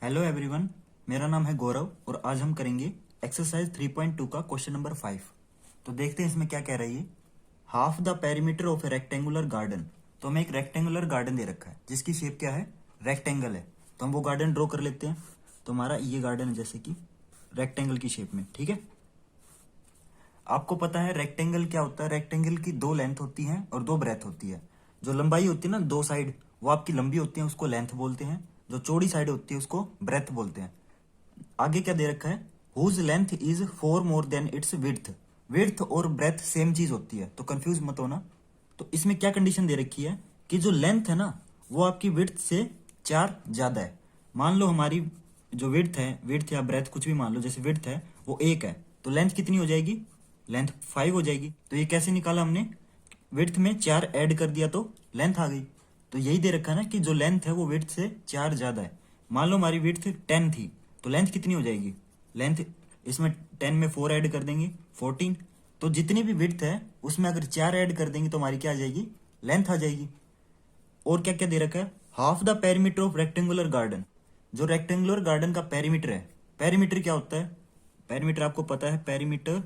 Hello everyone, मेरा नाम है गौरव और आज हम करेंगे एक्सरसाइज 3.2 का क्वेश्चन नंबर 5। तो देखते हैं इसमें क्या कह रही है। Half the perimeter of A rectangular garden. तो हमें एक रेक्टेंगुलर गार्डन दे रखा है जिसकी शेप क्या है, रेक्टेंगल है। तो हम वो गार्डन ड्रॉ कर लेते हैं। तो हमारा ये गार्डन है जैसे कि रेक्टेंगल की शेप में, ठीक है। आपको पता है रेक्टेंगल क्या होता है। रेक्टेंगल की दो लेंथ होती है और दो ब्रेथ होती है। जो लंबाई होती है ना दो साइड, वो आपकी लंबी होती है, उसको लेंथ बोलते हैं। जो चौड़ी साइड होती है उसको ब्रेथ बोलते हैं। आगे क्या दे रखा है, whose length is 4 more than its width. Width और ब्रेथ सेम चीज होती है, तो कंफ्यूज मत होना। तो इसमें क्या कंडीशन दे रखी है कि जो लेंथ है ना वो आपकी विड्थ से 4 ज्यादा है। मान लो हमारी जो विड्थ है, विड्थ या ब्रेथ कुछ भी मान लो, जैसे विड्थ है वो 1 है तो लेंथ कितनी हो जाएगी, लेंथ 5 हो जाएगी। तो ये कैसे निकाला हमने, विड्थ में 4 ऐड कर दिया तो लेंथ आ गई। तो यही दे रखा है ना कि जो लेंथ है वो विड्थ से 4 ज्यादा है। मान लो हमारी विड्थ 10 थी तो लेंथ कितनी हो जाएगी, लेंथ इसमें 10 में 4 ऐड कर देंगे 14। तो जितनी भी विड्थ है उसमें अगर 4 ऐड कर देंगे तो हमारी क्या आ जाएगी, लेंथ आ जाएगी। और क्या क्या दे रखा है, half the perimeter of rectangular garden. जो रेक्टेंगुलर गार्डन का पेरीमीटर है, पेरीमीटर क्या होता है, पेरीमीटर आपको पता है, perimeter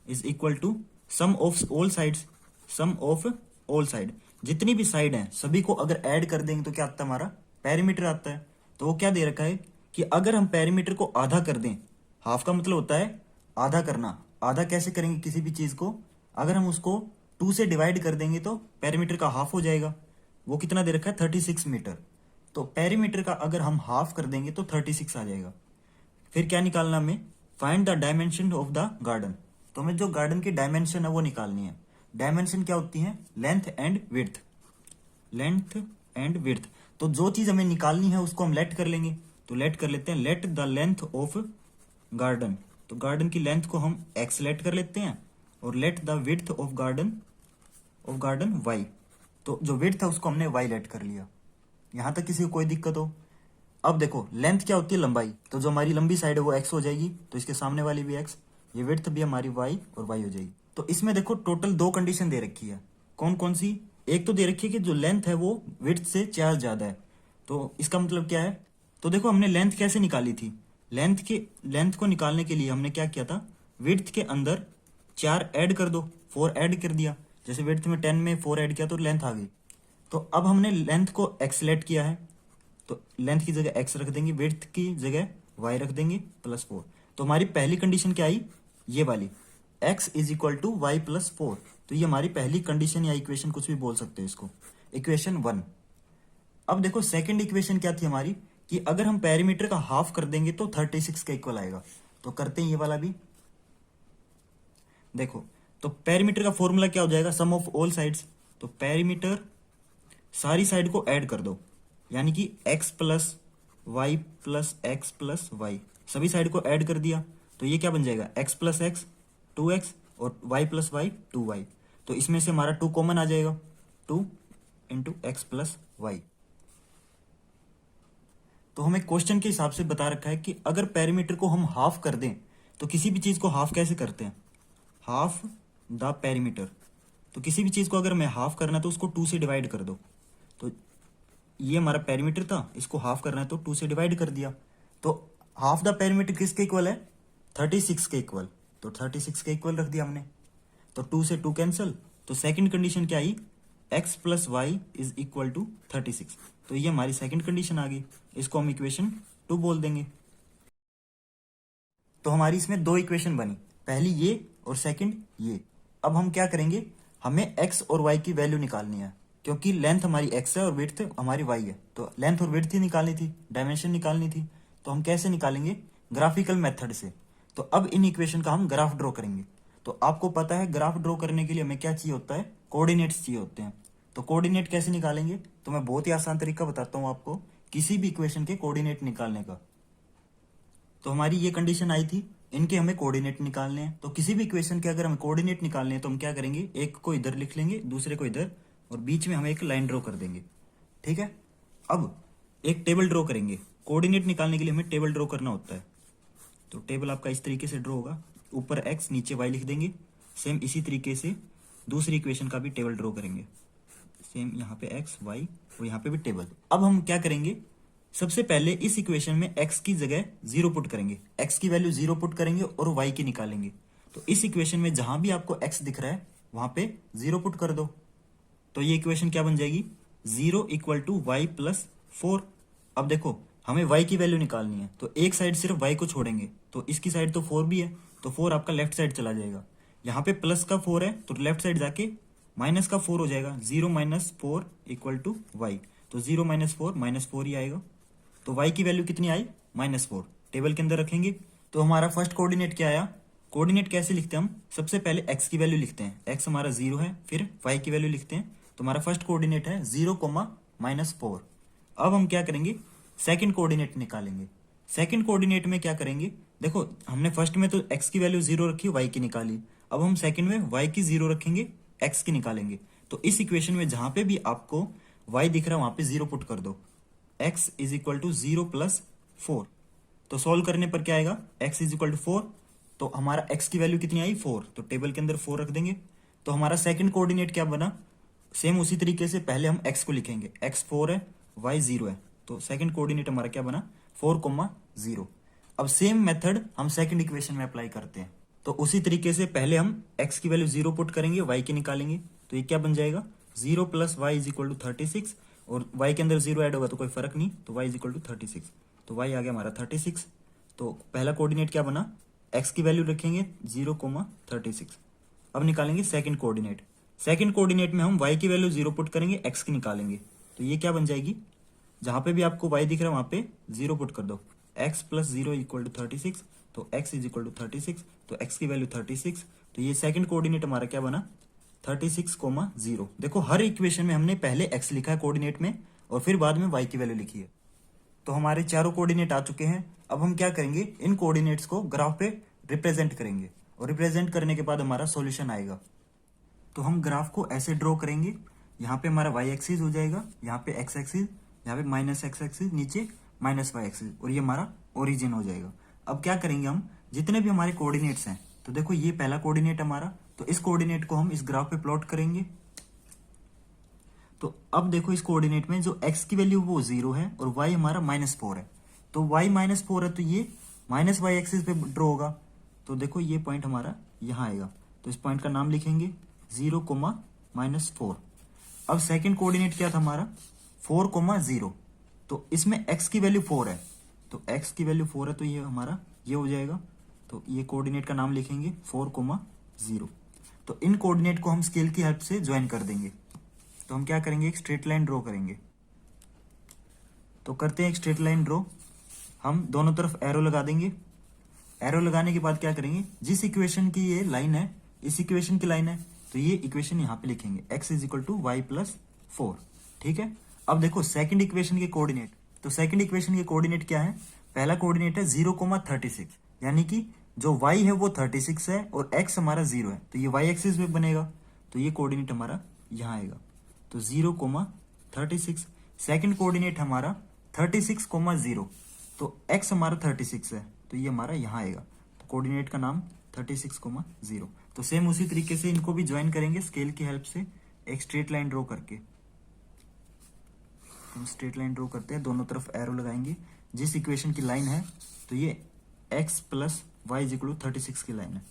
is equal to sum of all sides, sum of all side. जितनी भी साइड हैं सभी को अगर ऐड कर देंगे तो क्या आता है, हमारा पेरीमीटर आता है। तो वो क्या दे रखा है कि अगर हम पेरीमीटर को आधा कर दें, हाफ का मतलब होता है आधा करना। आधा कैसे करेंगे किसी भी चीज को, अगर हम उसको 2 से डिवाइड कर देंगे तो पेरीमीटर का हाफ हो जाएगा। वो कितना दे रखा है, 36 मीटर। तो पेरीमीटर का अगर हम हाफ कर देंगे तो 36 आ जाएगा। फिर क्या निकालना हमें, find the dimension of the garden. तो हमें जो गार्डन की डायमेंशन है वो निकालनी है। डायमेंशन क्या होती है, length and width, length and width. तो जो चीज हमें निकालनी है उसको हम लेट कर लेंगे। तो लेट कर लेते हैं, let the length of garden. तो गार्डन की लेंथ को हम एक्स लेट कर लेते हैं और let the width of garden y. तो जो विड्थ है उसको हमने वाई लेट कर लिया। यहां तक किसी को कोई दिक्कत हो। अब देखो लेंथ क्या होती है, लंबाई। तो जो हमारी लंबी साइड है वो एक्स हो जाएगी, तो इसके सामने वाली भी एक्स, ये विड्थ भी हमारी वाई और वाई हो जाएगी। तो इसमें देखो टोटल 2 कंडीशन दे रखी है। कौन कौन सी, एक तो दे रखी है कि जो लेंथ है वो विड्थ से 4 ज्यादा है। तो इसका मतलब क्या है, तो देखो हमने लेंथ कैसे निकाली थी, लेंथ को निकालने के लिए हमने क्या किया था, विड्थ के अंदर 4 ऐड कर दो, 4 ऐड कर दिया। जैसे विड्थ में 10 में 4 ऐड किया तो लेंथ आ गई। तो अब हमने लेंथ को एक्सलेट किया है, तो लेंथ की जगह एक्स रख देंगे, विड्थ की जगह वाई रख देंगे +4। तो हमारी पहली कंडीशन क्या आई, ये वाली, x is equal to y +4। तो ये हमारी पहली कंडीशन या इक्वेशन, कुछ भी बोल सकते हो इसको, इक्वेशन 1। अब देखो सेकंड इक्वेशन क्या थी हमारी, कि अगर हम पेरीमीटर का हाफ कर देंगे तो 36 के इक्वल आएगा। तो करते हैं ये वाला भी। देखो तो पेरीमीटर का फॉर्मूला क्या हो जाएगा, सम ऑफ ऑल साइड्स। तो पेरीमीटर सारी साइड को ऐड कर दो, यानी कि x plus y plus x plus y, सभी साइड को ऐड कर दिया। तो ये क्या बन जाएगा, x प्लस एक्स 2x और y प्लस वाई 2y। तो इसमें से हमारा 2 कॉमन आ जाएगा, 2 इंटू एक्स प्लस वाई। तो हमें क्वेश्चन के हिसाब से बता रखा है कि अगर पेरीमीटर को हम हाफ कर दें, तो किसी भी चीज को हाफ कैसे करते हैं, हाफ द पेरीमीटर। तो किसी भी चीज को अगर हमें हाफ करना है तो उसको 2 से डिवाइड कर दो। तो ये हमारा पेरीमीटर था, इसको हाफ करना है तो 2 से डिवाइड कर दिया। तो हाफ द पेरीमीटर किसके इक्वल है, 36 के इक्वल। तो 36 के इक्वल रख दिया हमने। तो 2 से 2 कैंसिल। तो सेकंड कंडीशन क्या आई, x plus y is equal to 36। तो ये हमारी सेकंड कंडीशन आ गई, इसको हम इक्वेशन 2 बोल देंगे। तो हमारी इसमें 2 इक्वेशन बनी, पहली ये और सेकंड ये। अब हम क्या करेंगे, हमें x और y की वैल्यू निकालनी है, क्योंकि लेंथ हमारी x है और विड्थ हमारी y है। तो लेंथ और विड्थ ही निकालनी थी, डायमेंशन निकालनी थी। तो हम कैसे निकालेंगे, ग्राफिकल मेथड से। तो अब इन इक्वेशन का हम ग्राफ ड्रॉ करेंगे। तो आपको पता है ग्राफ ड्रॉ करने के लिए हमें क्या चाहिए होता है, कोऑर्डिनेट्स चाहिए होते हैं। तो कोऑर्डिनेट कैसे निकालेंगे, तो मैं बहुत ही आसान तरीका बताता हूँ आपको किसी भी इक्वेशन के कोऑर्डिनेट निकालने का। तो हमारी ये कंडीशन आई थी, इनके हमें कोऑर्डिनेट निकालने हैं। तो किसी भी इक्वेशन के अगर हमें कोऑर्डिनेट निकालने हैं तो हम क्या करेंगे, एक को इधर लिख लेंगे, दूसरे को इधर, और बीच में हम एक लाइन ड्रॉ कर देंगे, ठीक है। अब एक टेबल ड्रॉ करेंगे, कोऑर्डिनेट निकालने के लिए हमें टेबल ड्रॉ करना होता है। तो टेबल आपका इस तरीके से ड्रॉ होगा, ऊपर x नीचे y लिख देंगे। सेम इसी तरीके से दूसरी इक्वेशन का भी टेबल ड्रॉ करेंगे, सेम यहाँ पे x y और यहाँ पे भी टेबल। अब हम क्या करेंगे, सबसे पहले इस इक्वेशन में x की जगह 0 पुट करेंगे, x की वैल्यू 0 पुट करेंगे और y की निकालेंगे। तो इस इक्वेशन में जहां भी आपको x दिख रहा है वहां पे 0 पुट कर दो। तो ये इक्वेशन क्या बन जाएगी, 0 इक्वल टू वाई प्लस 4। अब देखो हमें y की वैल्यू निकालनी है, तो एक साइड सिर्फ y को छोड़ेंगे, तो इसकी साइड तो 4 भी है, तो 4 आपका लेफ्ट साइड चला जाएगा। यहाँ पे प्लस का 4 है तो लेफ्ट साइड जाके माइनस का 4 हो जाएगा, 0 माइनस 4 इक्वल टू वाई। तो 0 माइनस 4 माइनस 4 ही आएगा। तो y की वैल्यू कितनी आई, -4। टेबल के अंदर रखेंगे। तो हमारा फर्स्ट कोऑर्डिनेट क्या आया, कोऑर्डिनेट कैसे लिखते हैं हम, सबसे पहले x की वैल्यू लिखते हैं, x हमारा 0 है, फिर y की वैल्यू लिखते हैं। तो हमारा फर्स्ट कोऑर्डिनेट है 0, -4। अब हम क्या करेंगे, सेकंड कोऑर्डिनेट निकालेंगे। सेकंड कोऑर्डिनेट में क्या करेंगे, देखो हमने फर्स्ट में तो x की वैल्यू 0 रखी, y की निकाली। अब हम सेकंड में y की 0 रखेंगे, x की निकालेंगे। तो इस इक्वेशन में जहां पे भी आपको y दिख रहा है वहां पे 0 पुट कर दो। x is equal to 0 plus 4। तो सॉल्व करने पर क्या आएगा, x इज इक्वल टू 4। तो हमारा x की वैल्यू कितनी आई, 4। तो टेबल के अंदर 4 रख देंगे। तो हमारा सेकंड कोऑर्डिनेट क्या बना, सेम उसी तरीके से पहले हम x को लिखेंगे, x 4 है, y 0 है। तो सेकंड कोऑर्डिनेट हमारा क्या बना, 4, 0। अब सेम मेथड हम सेकंड इक्वेशन में अप्लाई करते हैं। तो उसी तरीके से पहले हम x की वैल्यू 0 पुट करेंगे, y की निकालेंगे। तो ये क्या बन जाएगा, 0 plus y is equal to 36, और y के अंदर 0 ऐड होगा तो कोई फर्क नहीं, तो y इज इक्वल टू 36। तो y आ गया हमारा 36। तो पहला कोऑर्डिनेट क्या बना, x की वैल्यू रखेंगे 0, 36। अब निकालेंगे सेकंड कोऑर्डिनेट। सेकंड कोऑर्डिनेट में हम y की वैल्यू 0 पुट करेंगे, x की निकालेंगे। तो ये क्या बन जाएगी, जहां पे भी आपको y दिख रहा है वहां पे 0 पुट कर दो, x प्लस 0 इक्वल टू 36। तो x इज इक्वल टू 36, तो x की वैल्यू 36। तो ये सेकंड कोऑर्डिनेट हमारा क्या बना, 36, 0। देखो हर इक्वेशन में हमने पहले x लिखा है कोऑर्डिनेट में और फिर बाद में y की वैल्यू लिखी है। तो हमारे चारों कोऑर्डिनेट आ चुके हैं। अब हम क्या करेंगे, इन कोऑर्डिनेट्स को ग्राफ पे रिप्रेजेंट करेंगे, और रिप्रेजेंट करने के बाद हमारा सॉल्यूशन आएगा। तो हम ग्राफ को ऐसे ड्रॉ करेंगे, यहाँ पे हमारा y एक्सिस हो जाएगा, यहाँ पे x एक्सिस, यहाँ पे माइनस x एक्सिस, नीचे माइनस y एक्सिस, और ये हमारा ओरिजिन हो जाएगा। अब क्या करेंगे हम, जितने भी हमारे कोऑर्डिनेट्स हैं, तो देखो ये पहला कोऑर्डिनेट हमारा, तो इस कोऑर्डिनेट को हम इस ग्राफ पे प्लॉट करेंगे। तो अब देखो इस कोऑर्डिनेट में जो x की वैल्यू वो 0 है और y हमारा -4 है। तो y -4 है तो ये माइनस y एक्सिस पे ड्रॉ होगा। तो देखो ये पॉइंट हमारा यहाँ आएगा, तो इस पॉइंट का नाम लिखेंगे 0, -4। अब सेकंड कोऑर्डिनेट क्या था हमारा, 4, 0। तो इसमें x की वैल्यू 4 है, तो x की वैल्यू 4 है तो ये हमारा ये हो जाएगा। तो ये कोऑर्डिनेट का नाम लिखेंगे 4, 0। तो इन कोऑर्डिनेट को हम स्केल की हेल्प से ज्वाइन कर देंगे। तो हम क्या करेंगे, एक स्ट्रेट लाइन ड्रॉ करेंगे। तो करते हैं एक स्ट्रेट लाइन ड्रॉ। हम दोनों तरफ एरो लगा देंगे। एरो लगाने के बाद क्या करेंगे, जिस इक्वेशन की ये लाइन है, इस इक्वेशन की लाइन है, तो ये इक्वेशन यहाँ पे लिखेंगे, x is equal to y plus 4। ठीक है। अब देखो सेकंड इक्वेशन के कोऑर्डिनेट, तो सेकंड इक्वेशन के कोऑर्डिनेट क्या है, पहला कोऑर्डिनेट है 0, 36, यानी कि जो y है वो 36 है और x हमारा 0 है, तो ये y एक्सिस पे बनेगा। तो ये कोऑर्डिनेट हमारा यहाँ आएगा, तो 0, 36। सेकंड कोऑर्डिनेट हमारा 36, 0, तो x हमारा 36 है, तो ये हमारा यहाँ आएगा। तो कोऑर्डिनेट का नाम 36, 0। तो सेम उसी तरीके से इनको भी ज्वाइन करेंगे स्केल की हेल्प से, एक स्ट्रेट लाइन ड्रॉ करके। हम स्ट्रेट लाइन ड्रॉ करते हैं, दोनों तरफ एरो लगाएंगे। जिस इक्वेशन की लाइन है, तो ये x plus y is equal to 36 की लाइन है।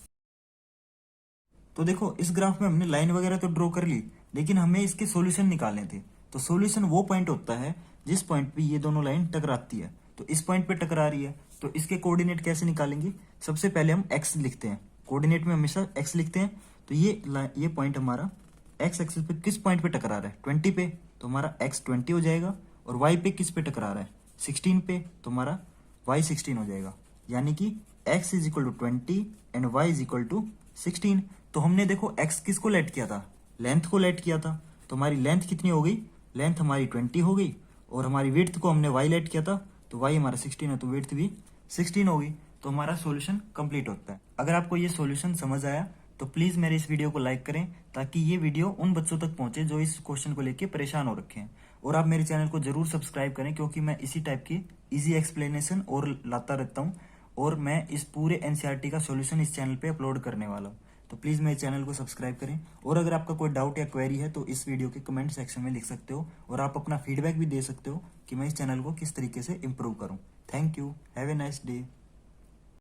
तो देखो इस ग्राफ में हमने लाइन वगैरह तो ड्रॉ कर ली, लेकिन हमें इसके सॉल्यूशन निकालने थे। तो सॉल्यूशन वो पॉइंट होता है जिस पॉइंट पे ये दोनों लाइन टकराती है। तो इस पॉइंट पे टकरा रही है, तो इसके कोऑर्डिनेट कैसे निकालेंगे, सबसे पहले हम x लिखते हैं, कोऑर्डिनेट में हमेशा x लिखते हैं। तो ये पॉइंट हमारा x एक्सिस पे किस पॉइंट पे टकरा रहा है, 20 पे, तो हमारा x 20 हो जाएगा। और y पे किस पे टकरा रहा है, 16 पे, तो हमारा y 16 हो जाएगा। यानी कि x is equal to 20 and y is equal to 16। तो हमने देखो x किसको लेट किया था, लेंथ को लेट किया था। तो हमारी लेंथ कितनी हो गई, लेंथ हमारी 20 हो गई, और हमारी विड्थ को हमने y लेट किया था, तो y हमारा 16 है, तो विड्थ भी 16 हो गई। तो हमारा सॉल्यूशन कंप्लीट होता है। अगर आपको ये सॉल्यूशन समझ आया तो प्लीज मेरे इस वीडियो को लाइक करें, ताकि ये वीडियो उन बच्चों तक पहुंचे जो इस क्वेश्चन को लेके परेशान हो रखे हैं। और आप मेरे चैनल को जरूर सब्सक्राइब करें, क्योंकि मैं इसी टाइप की इजी एक्सप्लेनेशन और लाता रहता हूँ, और मैं इस पूरे एनसीईआरटी का सॉल्यूशन इस चैनल पे अपलोड करने वाला हूँ। तो प्लीज़ मेरे चैनल को सब्सक्राइब करें। और अगर आपका कोई डाउट या क्वेरी है तो इस वीडियो के कमेंट सेक्शन में लिख सकते हो, और आप अपना फीडबैक भी दे सकते हो कि मैं इस चैनल को किस तरीके से इम्प्रूव करूँ। Thank you, have a nice day.